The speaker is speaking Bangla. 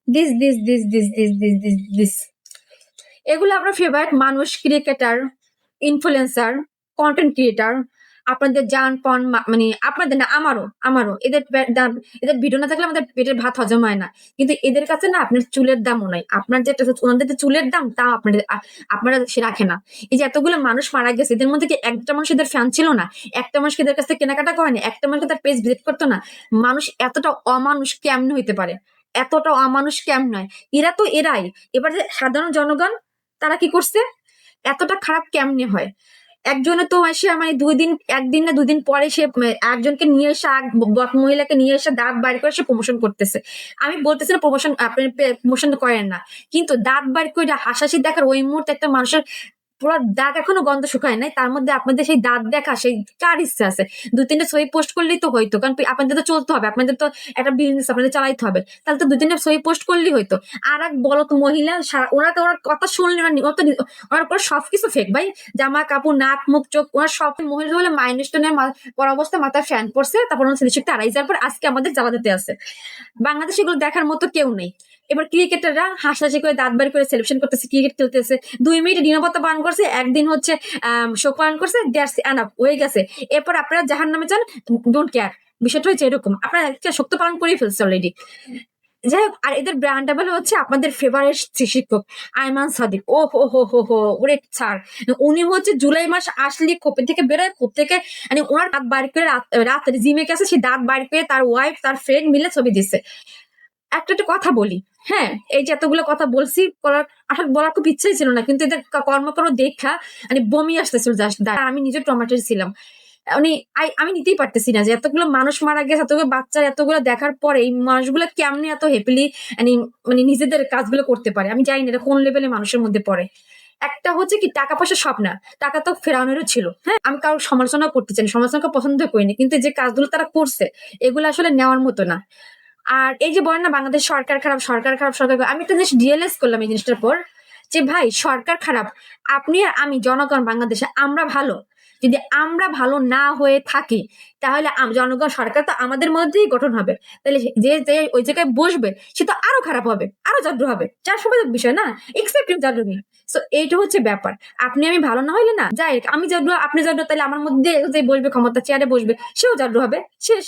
দিস এগুলো আপনার ফেভারিট মানুষ, ক্রিকেটার, ইনফ্লুয়েন্সার, কন্টেন্ট ক্রিয়েটার, আপনাদের জান পন মানে আপনাদের না, আমারও এদের ভিডিও না থাকলে আমাদের পেটের ভাত হজম হয় না। কিন্তু এদের কাছে না আপনার চুলের দামও নাই, আপনার যেটা ওনাদের যে চুলের দাম তা আপনারা সে রাখে না। এই যে এতগুলো মানুষ মারা গেছে, এদের মধ্যে কি একটা মানুষ এদের ফ্যান ছিল না? একটা মানুষ এদের কাছ থেকে কেনাকাটা করেনি? একটা মানুষ তার পেজ ভিজিট করতো না? মানুষ এতটা অমানুষ কেমন হইতে পারে? এতটা অমানুষ কেমন নয়? এরা তো এরাই। এবার যে সাধারণ জনগণ, তারা কি করছে? এতটা খারাপ কেমনে হয়? একজনে তো এসে মানে একদিন না 2 দিন পরে সে একজনকে নিয়ে এসে মহিলাকে নিয়ে এসে দাঁত বাইর করে সে প্রমোশন করতেছে। আমি বলতেছি না প্রমোশন, আপনি প্রমোশন করেন না, কিন্তু দাঁত বাইর করে হাসাহাসি দেখার ওই মুহূর্তে একটা মানুষের পুরো দাঁত এখনো গন্ধ শুকায় নাই, তার মধ্যে আপনাদের সেই দাঁত দেখা, সেই কার ইচ্ছা আছে? 2-3টা ছবি পোস্ট করলেই তো হইতো, কারণ আপনাদের তো চলতে হবে, আপনাদের তো একটা বিজনেস আপনাদের চালাইতে হবে, তাহলে তো 2-3টা ছবি পোস্ট করলেই হইতো। আর এক বলত মহিলা, ওনার কথা শুনলে ওনার পুরো সবকিছু ফেক ভাই। জামা কাপড়, নাক মুখ চোখ, ওনার সব মহিলা হলে মাইন্ডস্টোনের পর অবস্থা, মাথায় ফ্যান পড়ছে, তারপর ওনার ছেলে আড়াই যাওয়ার পর আজকে আমাদের জ্বালা দিতে আছে। বাংলাদেশে এগুলো দেখার মতো কেউ নেই। এবার ক্রিকেটাররা হাসাহাসি করে দাঁত বাড়ি করে সেলিব্রেশন করতেছে, ক্রিকেট খেলতেছে, 2 মিনিট নিরাপত্তা পালন করছে, একদিন হচ্ছে শোক পালন করছে, দ্যাটস এনাফ, হয়ে গেছে। এরপর আপনারা জাহান নামে যান, ডোন্ট কেয়ার। বিষয়টা হচ্ছে এরকম, আপনারা একটা শক্ত পালন করেই ফেলছে অলরেডি। যাই হোক, আর এদের ব্র্যান্ড বলে হচ্ছে আপনাদের ফেভারিট শিক্ষক আইমান সাদিক। ও হো হো হো হো, ওরে ছাড়। উনি হচ্ছে জুলাই মাস আসলে কোপে থেকে বেরোয়, কোপ থেকে মানে ওনার দাঁত বাড়ি করে রাত জিমে গেছে, সে দাঁত বাড়ি করে তার ওয়াইফ তার ফ্রেন্ড মিলে ছবি দিচ্ছে। একটা কথা বলি, হ্যাঁ, এই যে এতগুলো কথা বলছি, আসলে বলার খুব ইচ্ছাই ছিল না, কিন্তু এদের কর্মকর্ম দেখা মানে বমি আসতেছিল জাস্ট। আমি নিজে টমেটোর ছিলাম, মানে আমি নিতেই পারতেছি না যে এতগুলো মানুষ মারা গেছে, এতগুলো বাচ্চা, এতগুলো দেখার পরে এই মানুষগুলো কেমনে এত হ্যাপিলি মানে মানে নিজেদের কাজগুলো করতে পারে? আমি জানি না এটা কোন লেভেলে মানুষের মধ্যে পড়ে। একটা হচ্ছে কি, টাকা পয়সা সব না, টাকা তো ফেরানোরও ছিল। হ্যাঁ, আমি কারোর সমালোচনা করতে চাই, সমালোচনা পছন্দ করিনি, কিন্তু যে কাজগুলো তারা করছে এগুলো আসলে নেওয়ার মতো না। আর এই যে বলেন না বাংলাদেশ সরকার খারাপ, সরকার খারাপ, সরকার খারাপ, আমি একটা জিনিস রিয়েলাইজ করলাম এই জিনিসটার পর, যে ভাই সরকার খারাপ, আপনি আর আমি জনগণ বাংলাদেশে আমরা ভালো। যদি আমরা ভালো না হয়ে থাকি, তাহলে জনগণ, সরকার তো আমাদের মধ্যেই গঠন হবে, তাহলে যে যে ওই জায়গায় বসবে সে তো আরো খারাপ হবে, আরো জাদ্র হবে, যার স্বাভাবিক বিষয় না, এক্সেপ্ট জাদ্র নেই। সো এইটা হচ্ছে ব্যাপার। আপনি আমি ভালো না হইলে না যাই, আমি জাদ্র আপনি জাদ্র, তাহলে আমার মধ্যে যে বসবে ক্ষমতা চেয়ারে বসবে সেও জাদ্র হবে, শেষ।